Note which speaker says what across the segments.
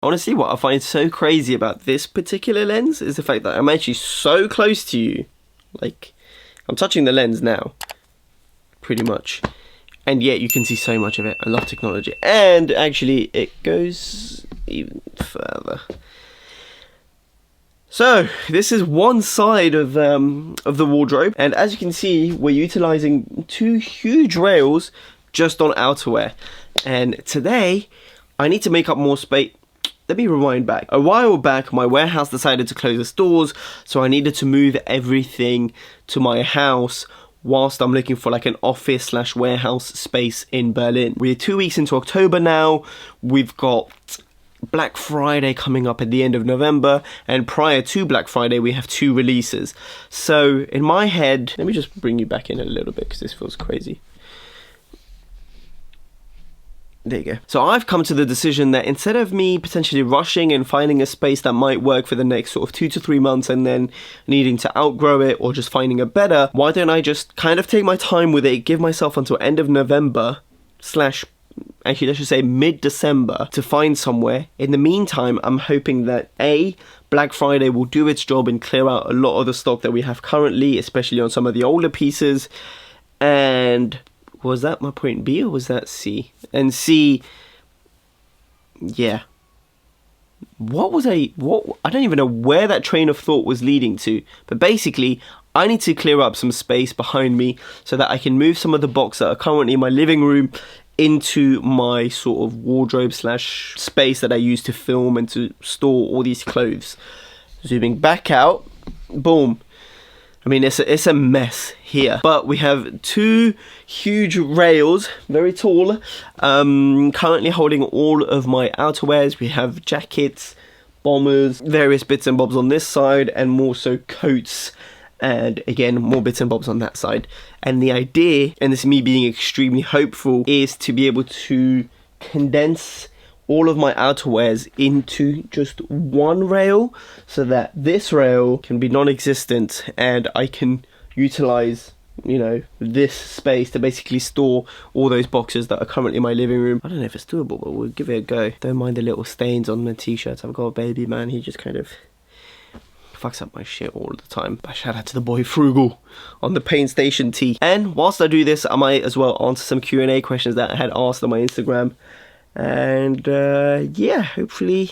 Speaker 1: Honestly, what I find so crazy about this particular lens is the fact that I'm actually so close to you. Like, I'm touching the lens now, pretty much. And yet you can see so much of it. I love technology. And actually, it goes even further. So, this is one side of the wardrobe. And as you can see, we're utilizing two huge rails just on outerwear. And today, I need to make up more space. Let me rewind back. A while back, my warehouse decided to close its doors, so I needed to move everything to my house whilst I'm looking for like an office slash warehouse space in Berlin. We're 2 weeks into October now. We've got Black Friday coming up at the end of November, and prior to Black Friday, we have 2 releases. So in my head, let me just bring you back in a little bit because this feels crazy. There you go. So I've come to the decision that instead of me potentially rushing and finding a space that might work for the next sort of 2 to 3 months and then needing to outgrow it or just finding a better, why don't I just kind of take my time with it, give myself until end of November slash, actually let's just say mid-December to find somewhere. In the meantime, I'm hoping that Black Friday will do its job and clear out a lot of the stock that we have currently, especially on some of the older pieces. And was that my point B or was that C? And C, yeah. I don't even know where that train of thought was leading to. But basically, I need to clear up some space behind me so that I can move some of the boxes that are currently in my living room into my sort of wardrobe slash space that I use to film and to store all these clothes. Zooming back out, boom. I mean, it's a mess here, but we have 2 huge rails, very tall, currently holding all of my outerwears. We have jackets, bombers, various bits and bobs on this side, and more so coats, and again, more bits and bobs on that side. And the idea, and this is me being extremely hopeful, is to be able to condense all of my outerwears into just one rail so that this rail can be non-existent and I can utilize, you know, this space to basically store all those boxes that are currently in my living room. I don't know if it's doable, but we'll give it a go. Don't mind the little stains on the t-shirts. I've got a baby, man. He just kind of fucks up my shit all the time. But shout out to the boy Frugal on the Pain Station tee. And whilst I do this, I might as well answer some Q&A questions that I had asked on my Instagram. And yeah, hopefully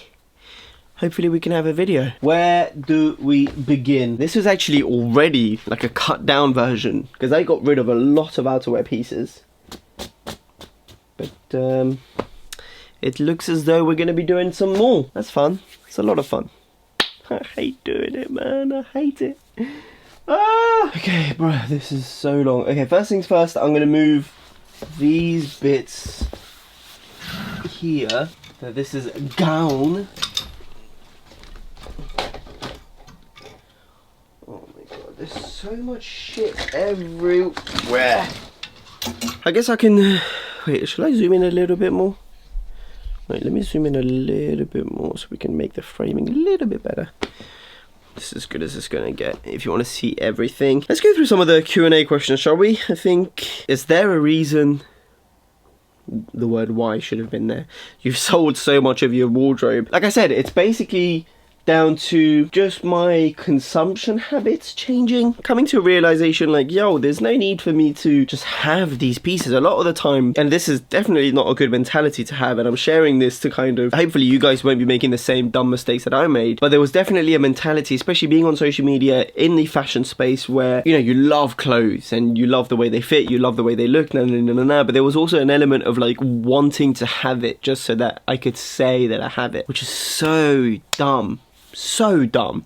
Speaker 1: we can have a video. Where do we begin? This was actually already like a cut down version because I got rid of a lot of outerwear pieces. But it looks as though we're going to be doing some more. That's fun. It's a lot of fun. I hate doing it, man. I hate it. Okay, bro, this is so long. Okay, first things first, I'm going to move these bits here. So this is a gown. Oh my god, there's so much shit everywhere. I guess I can wait, shall I zoom in a little bit more? Wait, let me zoom in a little bit more so we can make the framing a little bit better. This is as good as it's gonna get if you want to see everything. Let's go through some of the Q&A questions, shall we? I think, is there a reason the word why should have been there? You've sold so much of your wardrobe. Like I said, it's basically down to just my consumption habits changing, coming to a realization like, yo, there's no need for me to just have these pieces a lot of the time. And this is definitely not a good mentality to have, and I'm sharing this to kind of, hopefully you guys won't be making the same dumb mistakes that I made. But there was definitely a mentality, especially being on social media in the fashion space, where, you know, you love clothes and you love the way they fit, you love the way they look, but there was also an element of like wanting to have it just so that I could say that I have it, which is so dumb. So dumb.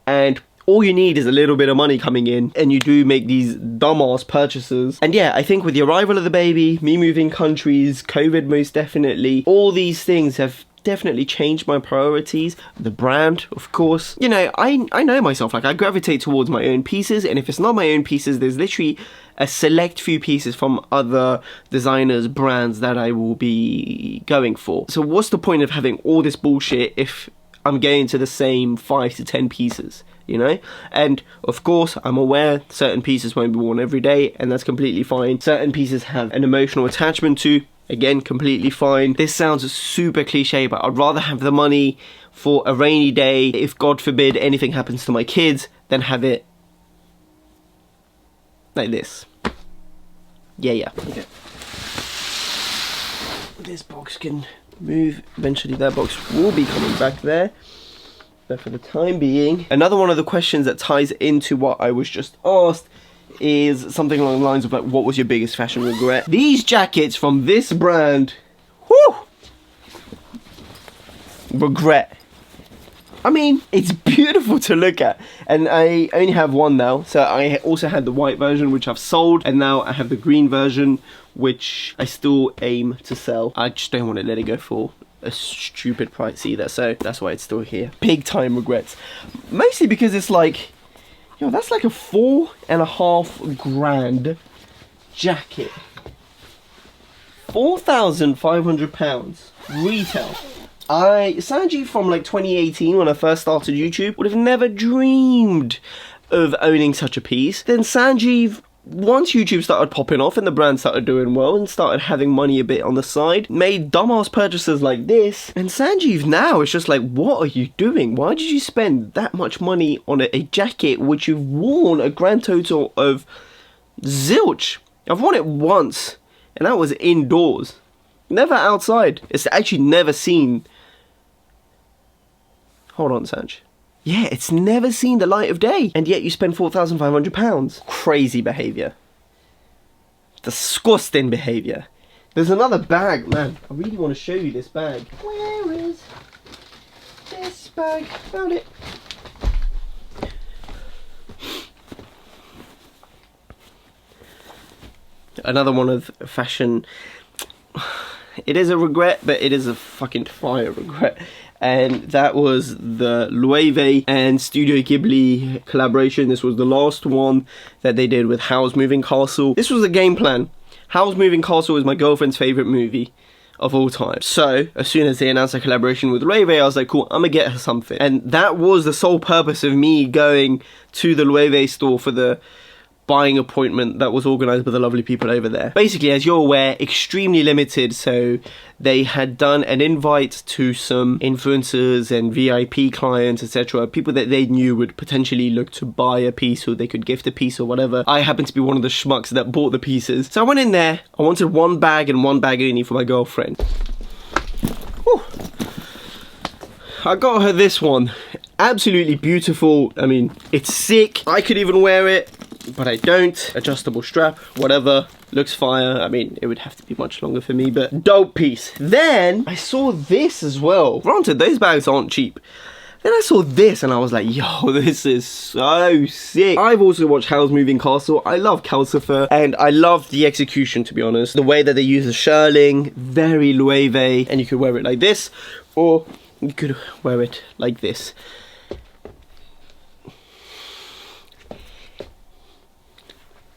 Speaker 1: And all you need is a little bit of money coming in and you do make these dumbass purchases. And yeah, I think with the arrival of the baby, me moving countries, COVID most definitely, all these things have definitely changed my priorities. The brand, of course. You know, I know myself, like I gravitate towards my own pieces, and if it's not my own pieces, there's literally a select few pieces from other designers, brands that I will be going for. So what's the point of having all this bullshit if I'm getting to the same 5 to 10 pieces, you know? And of course, I'm aware certain pieces won't be worn every day, and that's completely fine. Certain pieces have an emotional attachment to, Again, completely fine. This sounds super cliche, but I'd rather have the money for a rainy day, if God forbid anything happens to my kids, than have it like this. Yeah. Okay. This box can move. Eventually that box will be coming back there. But for the time being, another one of the questions that ties into what I was just asked is something along the lines of like, what was your biggest fashion regret? These jackets from this brand, whoo! Regret. I mean, it's beautiful to look at, and I only have one now. So I also had the white version, which I've sold, and now I have the green version, which I still aim to sell. I just don't want to let it go for a stupid price either, so that's why it's still here. Big time regrets, mostly because it's like, yo, that's like a $4.5 grand jacket. £4,500 retail. Sanjeev from like 2018, when I first started YouTube, would have never dreamed of owning such a piece. Then Sanjeev, once YouTube started popping off and the brand started doing well and started having money a bit on the side, made dumbass purchases like this. And Sanjeev now is just like, what are you doing? Why did you spend that much money on a jacket which you've worn a grand total of zilch? I've worn it once, and that was indoors. Never outside. It's actually never seen... Hold on, Sanj. Yeah, it's never seen the light of day, and yet you spend £4,500. Crazy behaviour. Disgusting behaviour. There's another bag, man. I really want to show you this bag. Where is this bag? Found it. Another one of fashion. It is a regret, but it is a fucking fire regret. And that was the Loewe and Studio Ghibli collaboration. This was the last one that they did with Howl's Moving Castle. This was the game plan. Howl's Moving Castle is my girlfriend's favourite movie of all time. So, as soon as they announced a collaboration with Loewe, I was like, cool, I'm gonna get her something. And that was the sole purpose of me going to the Loewe store for the buying appointment that was organised by the lovely people over there. Basically, as you're aware, extremely limited, so they had done an invite to some influencers and VIP clients, etc., people that they knew would potentially look to buy a piece, or they could gift a piece or whatever. I happened to be one of the schmucks that bought the pieces. So I went in there, I wanted one bag and one bag only for my girlfriend. Whew. I got her this one. Absolutely beautiful. I mean, it's sick. I could even wear it, but I don't. Adjustable strap, whatever, looks fire. I mean, it would have to be much longer for me, but dope piece. Then I saw this as well. Granted, those bags aren't cheap. Then I saw this and I was like, yo, this is so sick. I've also watched Howl's Moving Castle. I love Calcifer, and I love the execution, to be honest. The way that they use the shirling, very Loewe, and you could wear it like this, or you could wear it like this.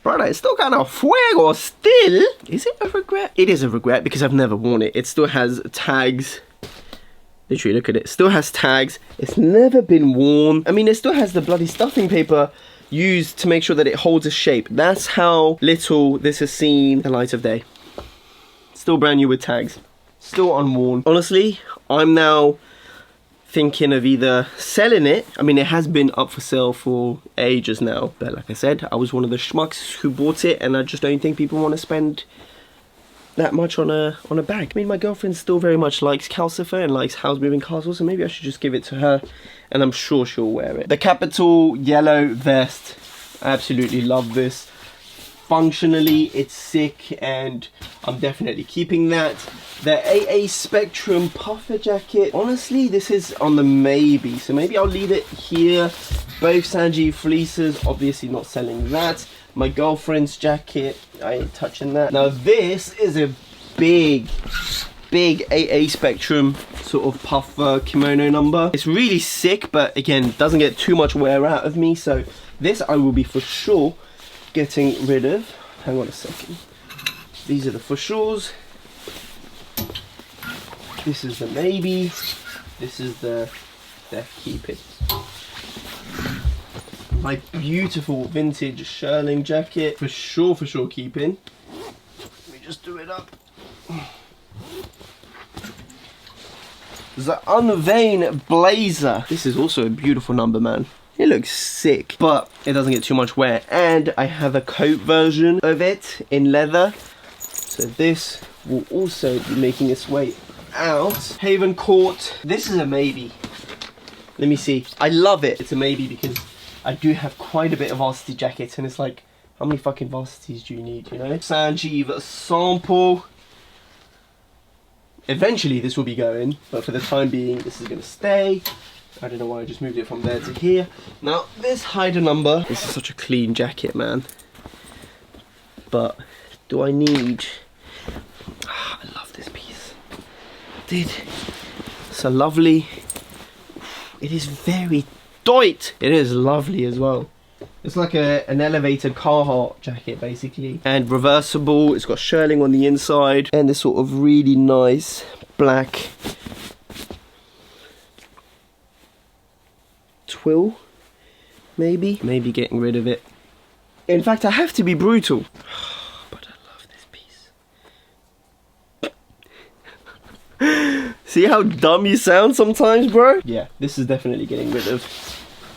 Speaker 1: Brother, it's still kind of fuego still. Is it a regret? It is a regret because I've never worn it. It still has tags. Literally, look at it. It still has tags. It's never been worn. I mean, it still has the bloody stuffing paper used to make sure that it holds a shape. That's how little this has seen the light of day. Still brand new with tags. Still unworn. Honestly, I'm now thinking of either selling it. I mean, it has been up for sale for ages now, but like I said, I was one of the schmucks who bought it, and I just don't think people want to spend that much on a bag. I mean, my girlfriend still very much likes Calcifer and likes Howl's Moving Castle, so maybe I should just give it to her, and I'm sure she'll wear it. The Capital yellow vest, I absolutely love this. Functionally, it's sick, and I'm definitely keeping that. The AA Spectrum puffer jacket, honestly, this is on the maybe, so maybe I'll leave it here. Both Sanjeev fleeces, obviously not selling that. My girlfriend's jacket, I ain't touching that. Now this is a big AA Spectrum sort of puffer kimono number. It's really sick, but again, doesn't get too much wear out of me, so this I will be for sure getting rid of. Hang on a second. These are the for sures. This is the maybe. This is the keep it. My beautiful vintage shirling jacket. For sure keeping. Let me just do it up. the Unvein Blazer. This is also a beautiful number, man. It looks sick, but it doesn't get too much wear. And I have a coat version of it in leather. So this will also be making its way out. Haven Court. This is a maybe. Let me see. I love it. It's a maybe because I do have quite a bit of varsity jackets, and it's like, how many fucking varsities do you need, you know? Sanjeev sample. Eventually this will be going, but for the time being, this is gonna stay. I don't know why I just moved it from there to here. Now, this Hyder number. This is such a clean jacket, man. But do I need... I love this piece. Dude, it's a lovely... It is very tight. It is lovely as well. It's like an elevated Carhartt jacket, basically. And reversible. It's got shirling on the inside. And this sort of really nice black twill, maybe getting rid of it. In fact, I have to be brutal. But I love this piece. See how dumb you sound sometimes, bro? Yeah, this is definitely getting rid of.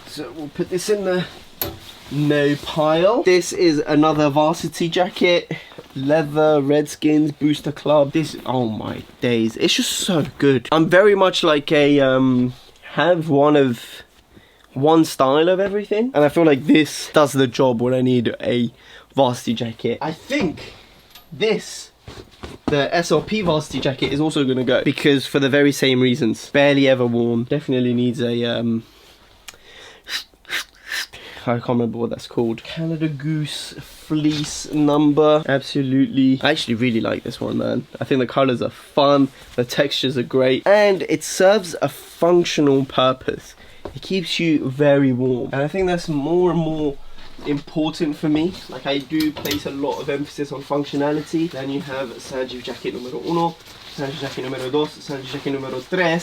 Speaker 1: So we'll put this in the no pile. This is another varsity jacket, leather, Redskins, Booster Club. This, oh my days, it's just so good. I'm very much like a have one style of everything, and I feel like this does the job when I need a varsity jacket. I think this, the SLP varsity jacket, is also gonna go because for the very same reasons. Barely ever worn. Definitely needs a I can't remember what that's called. Canada Goose fleece number. Absolutely. I actually really like this one, man. I think the colors are fun, the textures are great, and it serves a functional purpose. It keeps you very warm, and I think that's more and more important for me. Like, I do place a lot of emphasis on functionality. Then you have Sanjeev jacket numero 1, Sanjeev jacket numero 2, Sanjeev jacket numero 3.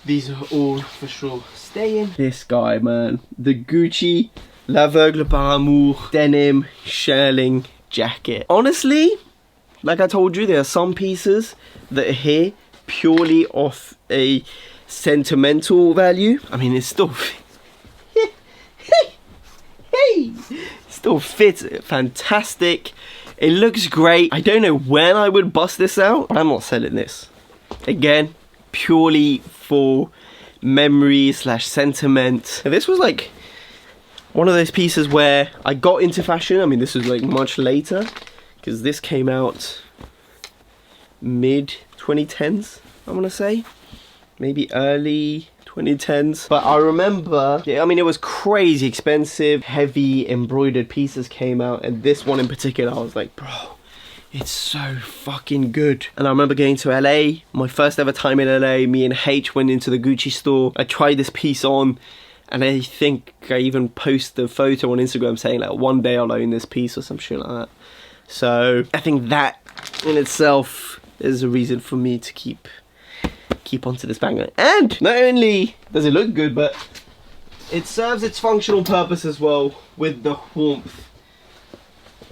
Speaker 1: These are all for sure staying. This guy, man, the Gucci L'Aveugle par Amour denim shirling jacket. Honestly, like I told you, there are some pieces that are here purely off a sentimental value. I mean, it's still still fits fantastic. It looks great. I don't know when I would bust this out, but I'm not selling this. Again, purely for memory / sentiment. And this was like one of those pieces where I got into fashion. I mean, this was like much later, because this came out mid 2010s, I'm gonna say, maybe early 2010s. But I remember, I mean, it was crazy expensive, heavy embroidered pieces came out, and this one in particular, I was like, bro, it's so fucking good. And I remember going to LA, my first ever time in LA. Me and H went into the Gucci store. I tried this piece on, and I think I even posted a photo on Instagram saying like, one day I'll own this piece or some shit like that. So I think that in itself is a reason for me to keep onto this banger. And not only does it look good, but it serves its functional purpose as well with the warmth.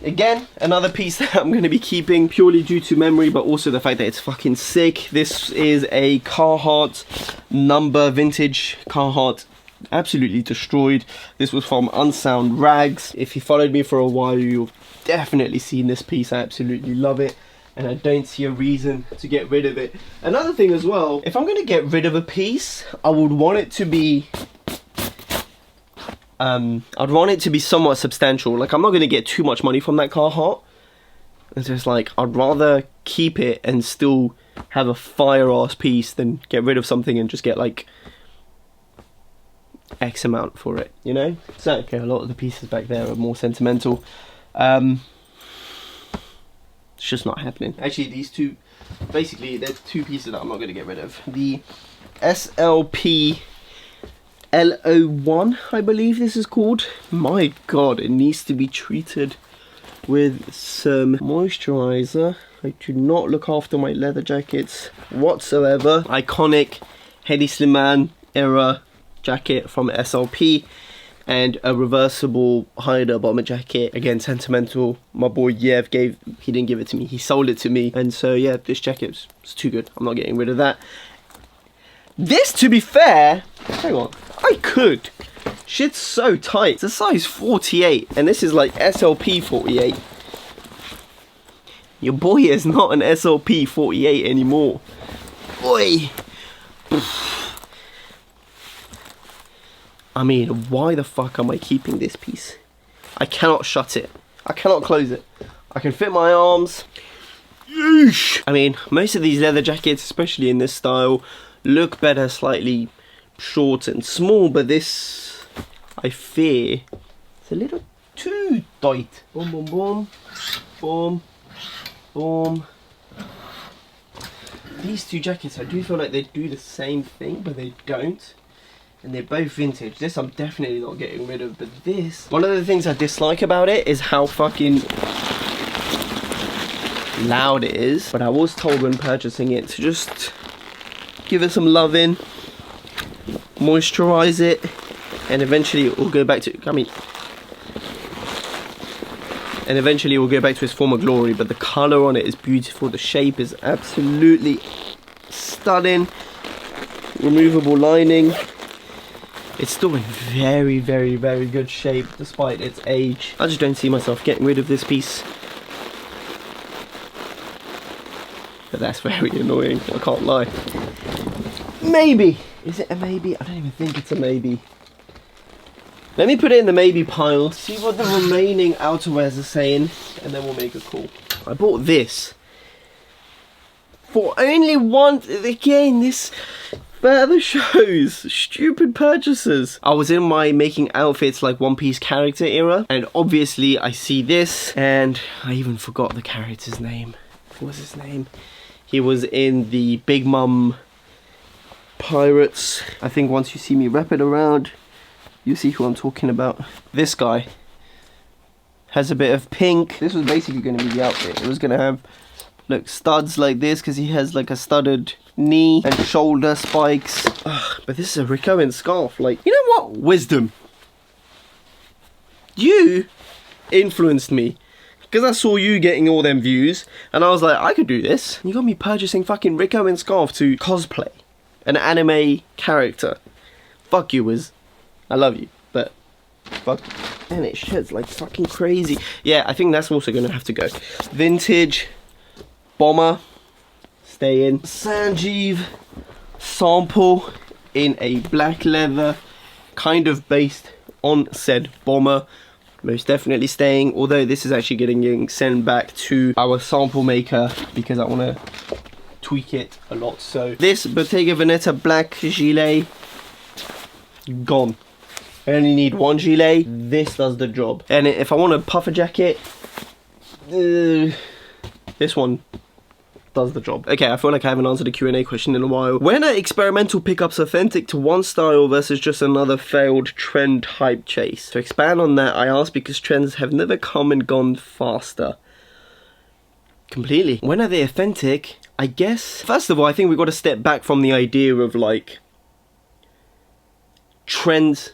Speaker 1: Again, another piece that I'm going to be keeping purely due to memory, but also the fact that it's fucking sick. This is a Carhartt number, vintage Carhartt, absolutely destroyed. This was from Unsound Rags. If you followed me for a while, you've definitely seen this piece. I absolutely love it, and I don't see a reason to get rid of it. Another thing as well, if I'm going to get rid of a piece, I would want it to be I'd want it to be somewhat substantial. Like, I'm not going to get too much money from that Carhartt. It's just like, I'd rather keep it and still have a fire-ass piece than get rid of something and just get like X amount for it, you know? So, okay, a lot of the pieces back there are more sentimental. It's just not happening. Actually, these two, basically, there's two pieces that I'm not going to get rid of. The SLP L01, I believe this is called. My god, it needs to be treated with some moisturizer. I do not look after my leather jackets whatsoever. Iconic Hedi Slimane era jacket from SLP, and a reversible Hyder bomber jacket. Again, sentimental. My boy Yev he didn't give it to me, he sold it to me. And so yeah, this jacket was too good. I'm not getting rid of that. This, to be fair, hang on, I could. Shit's so tight. It's a size 48, and this is like SLP 48. Your boy is not an SLP 48 anymore. Boy. I mean, why the fuck am I keeping this piece? I cannot shut it. I cannot close it. I can fit my arms. Yeesh. I mean, most of these leather jackets, especially in this style, look better slightly short and small, but this, I fear, it's a little too tight. Boom, boom, boom. Boom. Boom. These two jackets, I do feel like they do the same thing, but they don't. And they're both vintage. This I'm definitely not getting rid of, but this... One of the things I dislike about it is how fucking loud it is. But I was told when purchasing it to just give it some loving, moisturize it, and eventually it will go back to... And eventually it will go back to its former glory, but the colour on it is beautiful. The shape is absolutely stunning. Removable lining. It's still in very, very, very good shape despite its age. I just don't see myself getting rid of this piece. But that's very annoying, I can't lie. Maybe! Is it a maybe? I don't even think it's a maybe. Let me put it in the maybe pile, see what the remaining outerwears are saying, and then we'll make a call. I bought this for only one, again, this further shows stupid purchases. I was in my making outfits like One Piece character era, and obviously I see this, and I even forgot the character's name. What was his name? He was in the Big Mum Pirates. I think once you see me wrap it around, you see who I'm talking about. This guy has a bit of pink. This was basically going to be the outfit. It was going to have, look, studs like this because he has like a studded knee and shoulder spikes. Ugh, but this is a Rick Owens scarf. Like, you know what? Wisdom. You influenced me because I saw you getting all them views and I was like, I could do this. You got me purchasing fucking Rick Owens scarf to cosplay an anime character. Fuck you, Wiz. I love you, but fuck. And it sheds like fucking crazy. Yeah, I think that's also going to have to go. Vintage bomber, stay in. Sanjeev sample in a black leather, kind of based on said bomber. Most definitely staying, although this is actually getting sent back to our sample maker because I want to tweak it a lot. So this Bottega Veneta black gilet, gone. I only need one gilet. This does the job. And if I want a puffer jacket, this one does the job. Okay, I feel like I haven't answered a Q&A question in a while. When are experimental pickups authentic to one style versus just another failed trend hype chase? To expand on that, I ask because trends have never come and gone faster. Completely. When are they authentic? I guess, first of all, I think we've got to step back from the idea of like trends.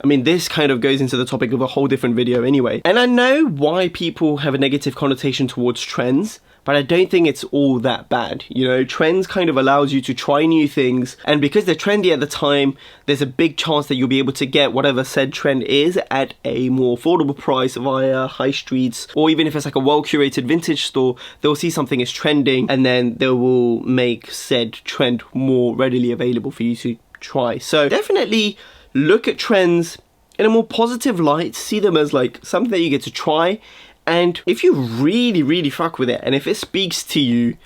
Speaker 1: I mean, this kind of goes into the topic of a whole different video anyway. And I know why people have a negative connotation towards trends, but I don't think it's all that bad. You know, trends kind of allows you to try new things, and because they're trendy at the time, there's a big chance that you'll be able to get whatever said trend is at a more affordable price via high streets, or even if it's like a well-curated vintage store, they'll see something is trending, and then they will make said trend more readily available for you to try. So definitely look at trends in a more positive light, see them as like something that you get to try, and if you really, really fuck with it, and if it speaks to you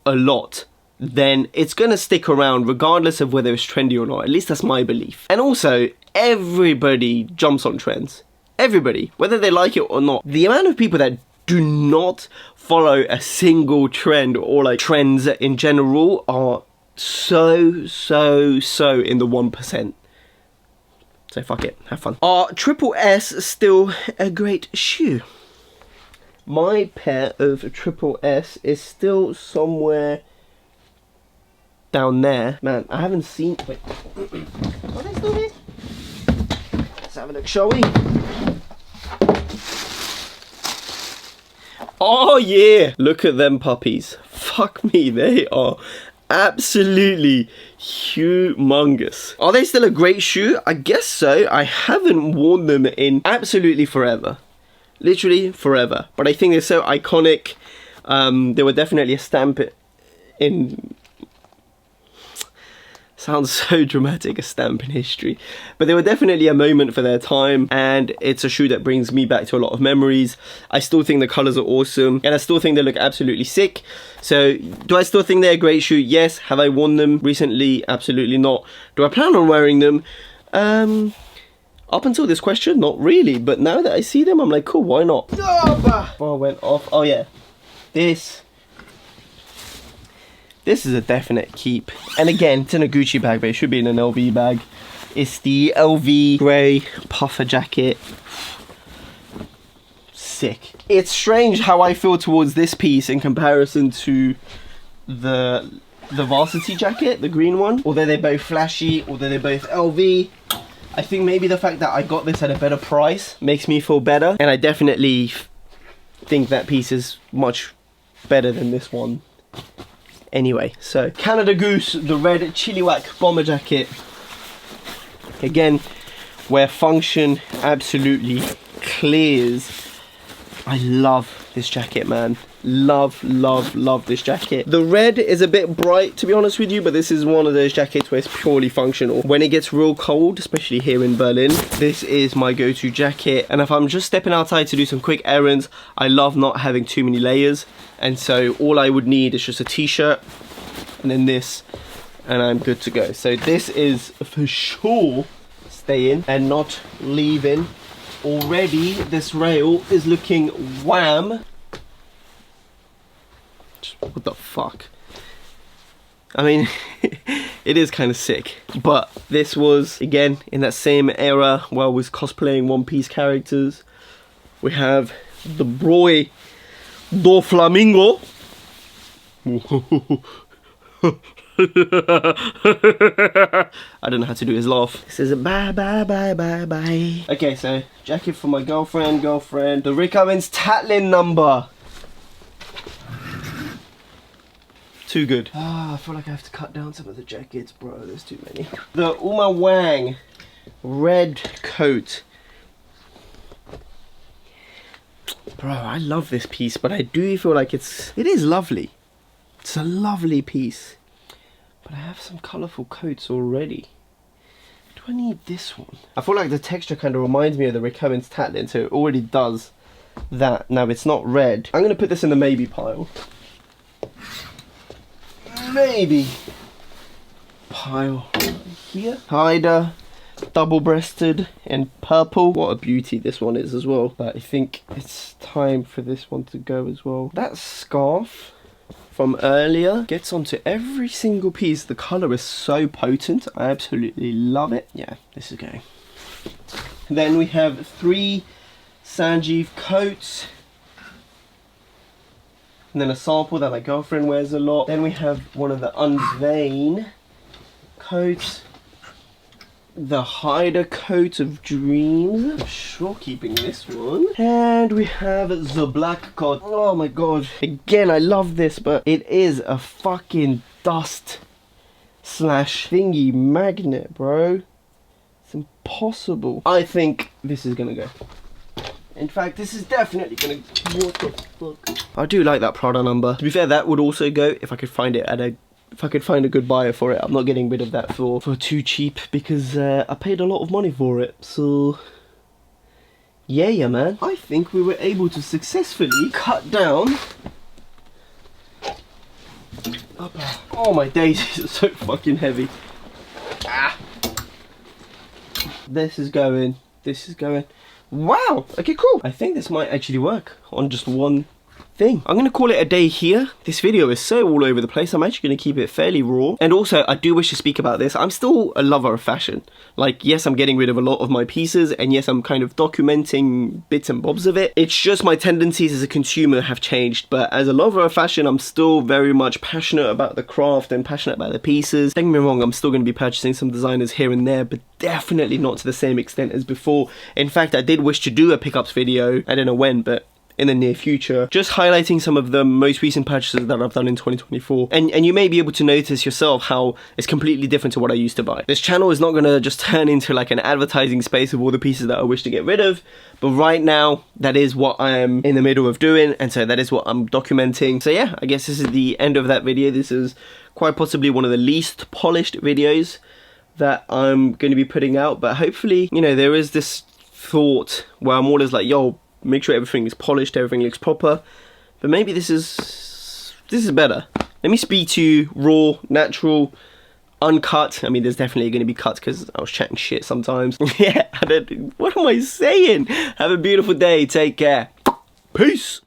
Speaker 1: a lot, then it's gonna stick around regardless of whether it's trendy or not. At least that's my belief. And also, everybody jumps on trends. Everybody, whether they like it or not. The amount of people that do not follow a single trend or like trends in general are so in the 1%. So fuck it, have fun. Are Triple S still a great shoe? My pair of Triple S is still somewhere down there. Man, I haven't seen... Wait. Are they still here? Let's have a look, shall we? Oh yeah! Look at them puppies. Fuck me, they are absolutely humongous. Are they still a great shoe? I guess so. I haven't worn them in absolutely forever. Literally forever. But I think they're so iconic. They were definitely a stamp in... Sounds so dramatic, a stamp in history. But they were definitely a moment for their time, and it's a shoe that brings me back to a lot of memories. I still think the colours are awesome, and I still think they look absolutely sick. So, do I still think they're a great shoe? Yes. Have I worn them recently? Absolutely not. Do I plan on wearing them? Up until this question, not really. But now that I see them, I'm like, cool, why not? Before I went off, oh yeah. This is a definite keep. And again, it's in a Gucci bag, but it should be in an LV bag. It's the LV grey puffer jacket. Sick. It's strange how I feel towards this piece in comparison to the varsity jacket, the green one. Although they're both flashy, although they're both LV. I think maybe the fact that I got this at a better price makes me feel better. And I definitely think that piece is much better than this one. Anyway, so Canada Goose, the red Chilliwack bomber jacket. Again, where function absolutely clears. I love this jacket, man. Love this jacket. The red is a bit bright, to be honest with you, but this is one of those jackets where it's purely functional. When it gets real cold, especially here in Berlin, this is my go-to jacket. And if I'm just stepping outside to do some quick errands, I love not having too many layers. And so all I would need is just a t-shirt and then this, and I'm good to go. So this is for sure staying and not leaving. Already this rail is looking wham. What the fuck? I mean, it is kind of sick. But this was, again, in that same era where I was cosplaying One Piece characters. We have the boy do Flamingo. I don't know how to do his laugh. It says bye bye bye bye bye. Okay, so jacket for my girlfriend. The Rick Owens Tatlin number. Too good. I feel like I have to cut down some of the jackets, bro. There's too many. The Uma Wang red coat. Bro, I love this piece, but I do feel like it is lovely. It's a lovely piece. But I have some colourful coats already. Do I need this one? I feel like the texture kind of reminds me of the Rick Owens Tatlin, so it already does that. Now, it's not red. I'm going to put this in the maybe pile. Maybe pile here. Hider, double-breasted in purple. What a beauty this one is as well. But I think it's time for this one to go as well. That scarf from earlier gets onto every single piece. The colour is so potent. I absolutely love it. Yeah, this is going. Then we have 3 Sanjeev coats. And then a sample that my girlfriend wears a lot. Then we have one of the Unvain coats. The Hider coat of dreams. I'm sure keeping this one. And we have the black coat. Oh my god. Again, I love this, but it is a fucking dust slash thingy magnet, bro. It's impossible. I think this is gonna go. In fact, this is definitely gonna... What the fuck? I do like that Prada number. To be fair, that would also go if I could find it at a... If I could find a good buyer for it. I'm not getting rid of that for too cheap because I paid a lot of money for it. So... Yeah, man. I think we were able to successfully cut down... Oh my days, these are so fucking heavy. Ah. This is going. This is going. Wow, okay, cool. I think this might actually work on just one thing. I'm going to call it a day here. This video is so all over the place. I'm actually going to keep it fairly raw. And also, I do wish to speak about this. I'm still a lover of fashion. Like, yes, I'm getting rid of a lot of my pieces. And yes, I'm kind of documenting bits and bobs of it. It's just my tendencies as a consumer have changed. But as a lover of fashion, I'm still very much passionate about the craft and passionate about the pieces. Don't get me wrong, I'm still going to be purchasing some designers here and there, but definitely not to the same extent as before. In fact, I did wish to do a pickups video. I don't know when, but in the near future, just highlighting some of the most recent purchases that I've done in 2024. And you may be able to notice yourself how it's completely different to what I used to buy. This channel is not going to just turn into like an advertising space of all the pieces that I wish to get rid of, but right now that is what I am in the middle of doing, and so that is what I'm documenting. So yeah, I guess this is the end of that video. This is quite possibly one of the least polished videos that I'm going to be putting out, but hopefully, you know, there is this thought where I'm always like, yo, make sure everything is polished, everything looks proper, but maybe this is better. Let me speak to you raw, natural, uncut. I mean, there's definitely going to be cuts because I was chatting shit sometimes. Yeah, what am I saying? Have a beautiful day. Take care. Peace.